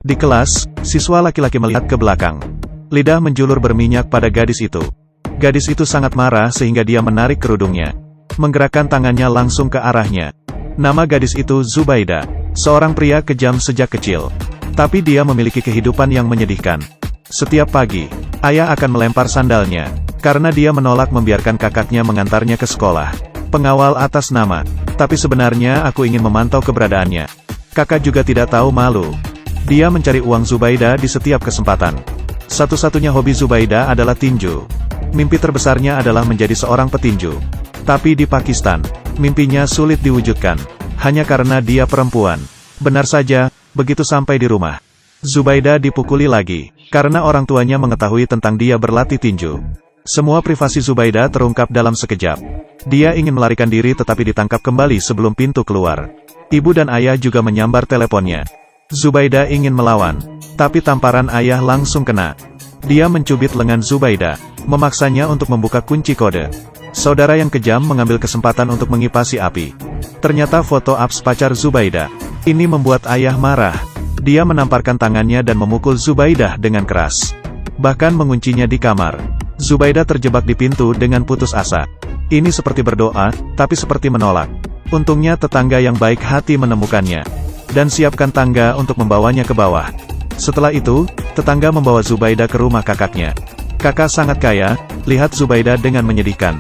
Di kelas, siswa laki-laki melihat ke belakang. Lidah menjulur berminyak pada gadis itu. Gadis itu sangat marah sehingga dia menarik kerudungnya. Menggerakkan tangannya langsung ke arahnya. Nama gadis itu Zubaida, seorang pria kejam sejak kecil. Tapi dia memiliki kehidupan yang menyedihkan. Setiap pagi, ayah akan melempar sandalnya, karena dia menolak membiarkan kakaknya mengantarnya ke sekolah. Pengawal atas nama, tapi sebenarnya aku ingin memantau keberadaannya. Kakak juga tidak tahu malu. Dia mencari uang Zubaida di setiap kesempatan. Satu-satunya hobi Zubaida adalah tinju. Mimpi terbesarnya adalah menjadi seorang petinju. Tapi di Pakistan, mimpinya sulit diwujudkan, hanya karena dia perempuan. Benar saja, begitu sampai di rumah, Zubaida dipukuli lagi, karena orang tuanya mengetahui tentang dia berlatih tinju. Semua privasi Zubaida terungkap dalam sekejap. Dia ingin melarikan diri tetapi ditangkap kembali sebelum pintu keluar. Ibu dan ayah juga menyambar teleponnya. Zubaida ingin melawan, tapi tamparan ayah langsung kena. Dia mencubit lengan Zubaida, memaksanya untuk membuka kunci kode. Saudara yang kejam mengambil kesempatan untuk mengipasi api. Ternyata foto apps pacar Zubaida. Ini membuat ayah marah. Dia menamparkan tangannya dan memukul Zubaida dengan keras. Bahkan menguncinya di kamar. Zubaida terjebak di pintu dengan putus asa. Ini seperti berdoa, tapi seperti menolak. Untungnya tetangga yang baik hati menemukannya. Dan siapkan tangga untuk membawanya ke bawah. Setelah itu, tetangga membawa Zubaida ke rumah kakaknya. Kakak sangat kaya, lihat Zubaida dengan menyedihkan.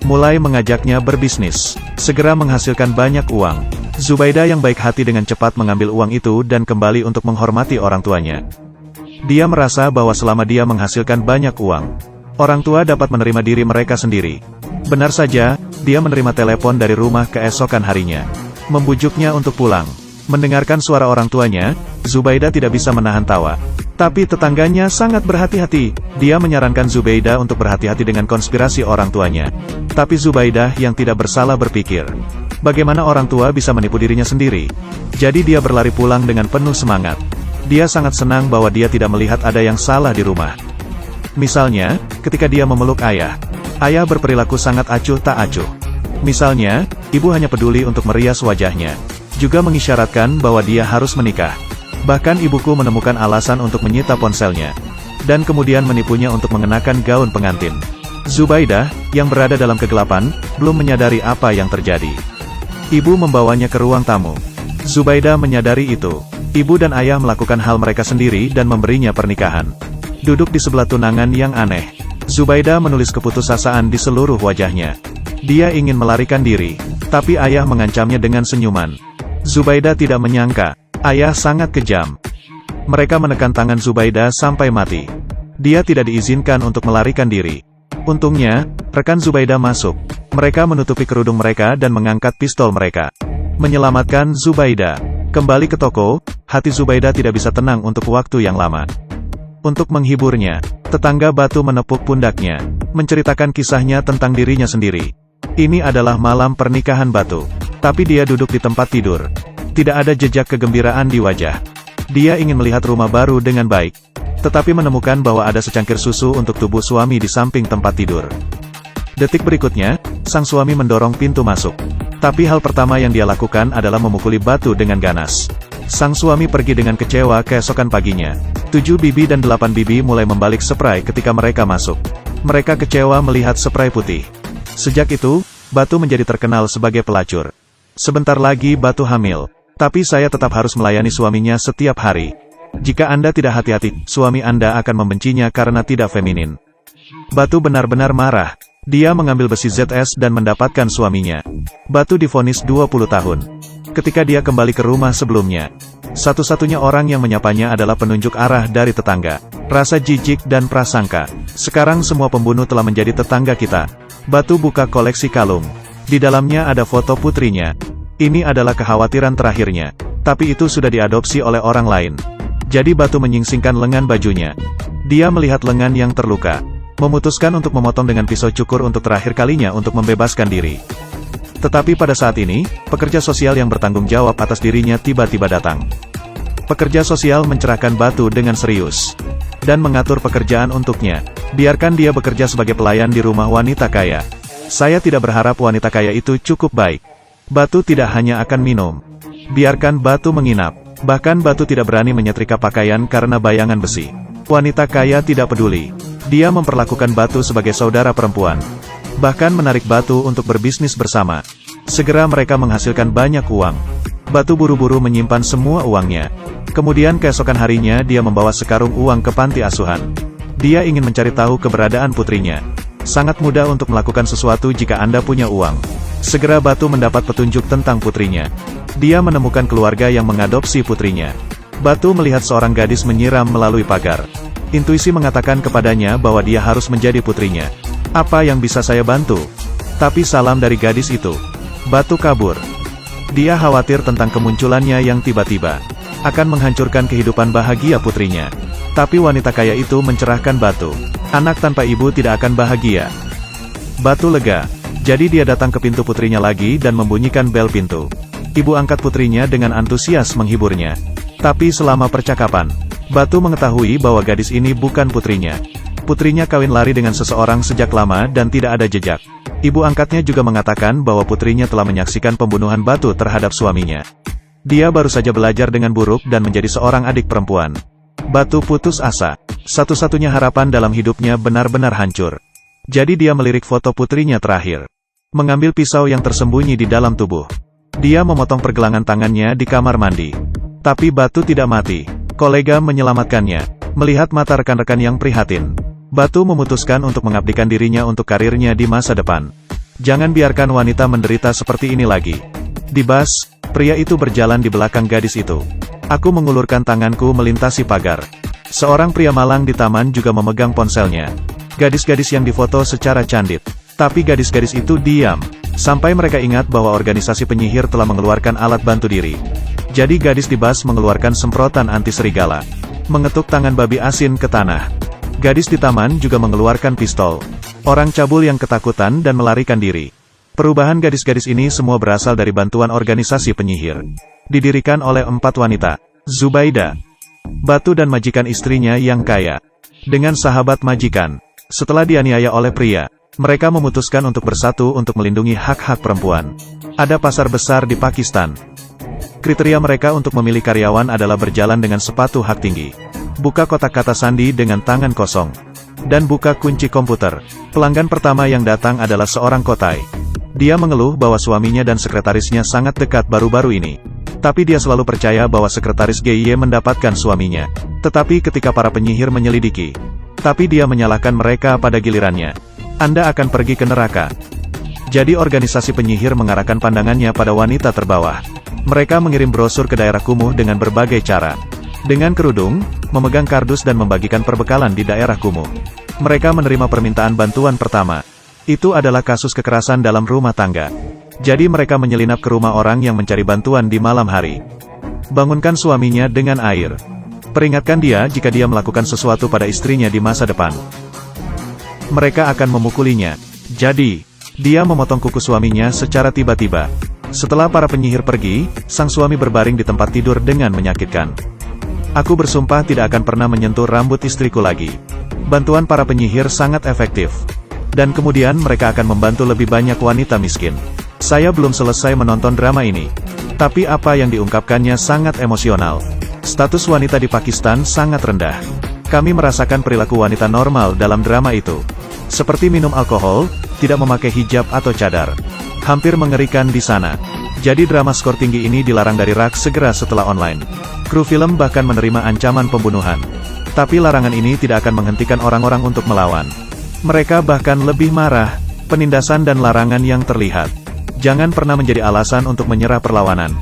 Mulai mengajaknya berbisnis. Segera menghasilkan banyak uang. Zubaida yang baik hati dengan cepat mengambil uang itu dan kembali untuk menghormati orang tuanya. Dia merasa bahwa selama dia menghasilkan banyak uang, orang tua dapat menerima diri mereka sendiri. Benar saja, dia menerima telepon dari rumah keesokan harinya. Membujuknya untuk pulang. Mendengarkan suara orang tuanya, Zubaida tidak bisa menahan tawa. Tapi tetangganya sangat berhati-hati. Dia menyarankan Zubaida untuk berhati-hati dengan konspirasi orang tuanya. Tapi Zubaida yang tidak bersalah berpikir, bagaimana orang tua bisa menipu dirinya sendiri? Jadi dia berlari pulang dengan penuh semangat. Dia sangat senang bahwa dia tidak melihat ada yang salah di rumah. Misalnya, ketika dia memeluk ayah. Ayah berperilaku sangat acuh tak acuh. Misalnya, ibu hanya peduli untuk merias wajahnya. Juga mengisyaratkan bahwa dia harus menikah. Bahkan ibuku menemukan alasan untuk menyita ponselnya. Dan kemudian menipunya untuk mengenakan gaun pengantin. Zubaida, yang berada dalam kegelapan, belum menyadari apa yang terjadi. Ibu membawanya ke ruang tamu. Zubaida menyadari itu. Ibu dan ayah melakukan hal mereka sendiri dan memberinya pernikahan. Duduk di sebelah tunangan yang aneh. Zubaida menulis keputusasaan di seluruh wajahnya. Dia ingin melarikan diri, tapi ayah mengancamnya dengan senyuman. Zubaida tidak menyangka, ayah sangat kejam. Mereka menekan tangan Zubaida sampai mati. Dia tidak diizinkan untuk melarikan diri. Untungnya, rekan Zubaida masuk. Mereka menutupi kerudung mereka dan mengangkat pistol mereka. Menyelamatkan Zubaida. Kembali ke toko, hati Zubaida tidak bisa tenang untuk waktu yang lama. Untuk menghiburnya, tetangga Batu menepuk pundaknya, menceritakan kisahnya tentang dirinya sendiri. Ini adalah malam pernikahan Batu. Tapi dia duduk di tempat tidur. Tidak ada jejak kegembiraan di wajah. Dia ingin melihat rumah baru dengan baik. Tetapi menemukan bahwa ada secangkir susu untuk tubuh suami di samping tempat tidur. Detik berikutnya, sang suami mendorong pintu masuk. Tapi hal pertama yang dia lakukan adalah memukuli Batu dengan ganas. Sang suami pergi dengan kecewa keesokan paginya. 7 bibi dan 8 bibi mulai membalik spray ketika mereka masuk. Mereka kecewa melihat spray putih. Sejak itu, Batu menjadi terkenal sebagai pelacur. Sebentar lagi Batu hamil. Tapi saya tetap harus melayani suaminya setiap hari. Jika Anda tidak hati-hati, suami Anda akan membencinya karena tidak feminin. Batu benar-benar marah. Dia mengambil besi ZS dan mendapatkan suaminya. Batu divonis 20 tahun. Ketika dia kembali ke rumah sebelumnya, satu-satunya orang yang menyapanya adalah penunjuk arah dari tetangga. Rasa jijik dan prasangka. Sekarang semua pembunuh telah menjadi tetangga kita. Batu buka koleksi kalung. Di dalamnya ada foto putrinya. Ini adalah kekhawatiran terakhirnya. Tapi itu sudah diadopsi oleh orang lain. Jadi Batu menyingsingkan lengan bajunya. Dia melihat lengan yang terluka. Memutuskan untuk memotong dengan pisau cukur untuk terakhir kalinya untuk membebaskan diri. Tetapi pada saat ini, pekerja sosial yang bertanggung jawab atas dirinya tiba-tiba datang. Pekerja sosial mencerahkan Batu dengan serius. Dan mengatur pekerjaan untuknya. Biarkan dia bekerja sebagai pelayan di rumah wanita kaya. Saya tidak berharap wanita kaya itu cukup baik. Batu tidak hanya akan minum. Biarkan Batu menginap. Bahkan Batu tidak berani menyetrika pakaian karena bayangan besi. Wanita kaya tidak peduli. Dia memperlakukan Batu sebagai saudara perempuan. Bahkan menarik Batu untuk berbisnis bersama. Segera mereka menghasilkan banyak uang. Batu buru-buru menyimpan semua uangnya. Kemudian keesokan harinya dia membawa sekarung uang ke panti asuhan. Dia ingin mencari tahu keberadaan putrinya. Sangat mudah untuk melakukan sesuatu jika Anda punya uang. Segera Batu mendapat petunjuk tentang putrinya. Dia menemukan keluarga yang mengadopsi putrinya. Batu melihat seorang gadis menyiram melalui pagar. Intuisi mengatakan kepadanya bahwa dia harus menjadi putrinya. Apa yang bisa saya bantu? Tapi salam dari gadis itu. Batu kabur. Dia khawatir tentang kemunculannya yang tiba-tiba akan menghancurkan kehidupan bahagia putrinya. Tapi wanita kaya itu mencerahkan Batu. Anak tanpa ibu tidak akan bahagia. Batu lega. Jadi dia datang ke pintu putrinya lagi dan membunyikan bel pintu. Ibu angkat putrinya dengan antusias menghiburnya. Tapi selama percakapan, Batu mengetahui bahwa gadis ini bukan putrinya. Putrinya kawin lari dengan seseorang sejak lama dan tidak ada jejak. Ibu angkatnya juga mengatakan bahwa putrinya telah menyaksikan pembunuhan Batu terhadap suaminya. Dia baru saja belajar dengan buruk dan menjadi seorang adik perempuan. Batu putus asa. Satu-satunya harapan dalam hidupnya benar-benar hancur. Jadi dia melirik foto putrinya terakhir. Mengambil pisau yang tersembunyi di dalam tubuh. Dia memotong pergelangan tangannya di kamar mandi. Tapi Batu tidak mati. Kolega menyelamatkannya. Melihat mata rekan-rekan yang prihatin, Batu memutuskan untuk mengabdikan dirinya untuk karirnya di masa depan. Jangan biarkan wanita menderita seperti ini lagi. Di bus, pria itu berjalan di belakang gadis itu. Aku mengulurkan tanganku melintasi pagar. Seorang pria malang di taman juga memegang ponselnya. Gadis-gadis yang difoto secara candid. Tapi gadis-gadis itu diam. Sampai mereka ingat bahwa organisasi penyihir telah mengeluarkan alat bantu diri. Jadi gadis di bus mengeluarkan semprotan anti serigala. Mengetuk tangan babi asin ke tanah. Gadis di taman juga mengeluarkan pistol. Orang cabul yang ketakutan dan melarikan diri. Perubahan gadis-gadis ini semua berasal dari bantuan organisasi penyihir. Didirikan oleh 4 wanita. Zubaida, Batu dan majikan istrinya yang kaya. Dengan sahabat majikan. Setelah dianiaya oleh pria, mereka memutuskan untuk bersatu untuk melindungi hak-hak perempuan. Ada pasar besar di Pakistan. Kriteria mereka untuk memilih karyawan adalah berjalan dengan sepatu hak tinggi. Buka kotak kata sandi dengan tangan kosong. Dan buka kunci komputer. Pelanggan pertama yang datang adalah seorang kotai. Dia mengeluh bahwa suaminya dan sekretarisnya sangat dekat baru-baru ini. Tapi dia selalu percaya bahwa sekretaris GIY mendapatkan suaminya. Tetapi ketika para penyihir menyelidiki, tapi dia menyalahkan mereka pada gilirannya. Anda akan pergi ke neraka. Jadi organisasi penyihir mengarahkan pandangannya pada wanita terbawah. Mereka mengirim brosur ke daerah kumuh dengan berbagai cara. Dengan kerudung, memegang kardus dan membagikan perbekalan di daerah kumuh. Mereka menerima permintaan bantuan pertama. Itu adalah kasus kekerasan dalam rumah tangga. Jadi mereka menyelinap ke rumah orang yang mencari bantuan di malam hari. Bangunkan suaminya dengan air. Peringatkan dia jika dia melakukan sesuatu pada istrinya di masa depan. Mereka akan memukulinya. Jadi, dia memotong kuku suaminya secara tiba-tiba. Setelah para penyihir pergi, sang suami berbaring di tempat tidur dengan menyakitkan. Aku bersumpah tidak akan pernah menyentuh rambut istriku lagi. Bantuan para penyihir sangat efektif. Dan kemudian mereka akan membantu lebih banyak wanita miskin. Saya belum selesai menonton drama ini. Tapi apa yang diungkapkannya sangat emosional. Status wanita di Pakistan sangat rendah. Kami merasakan perilaku wanita normal dalam drama itu. Seperti minum alkohol, tidak memakai hijab atau cadar. Hampir mengerikan di sana. Jadi drama skor tinggi ini dilarang dari rak segera setelah online. Kru film bahkan menerima ancaman pembunuhan. Tapi larangan ini tidak akan menghentikan orang-orang untuk melawan. Mereka bahkan lebih marah, penindasan dan larangan yang terlihat. Jangan pernah menjadi alasan untuk menyerah perlawanan.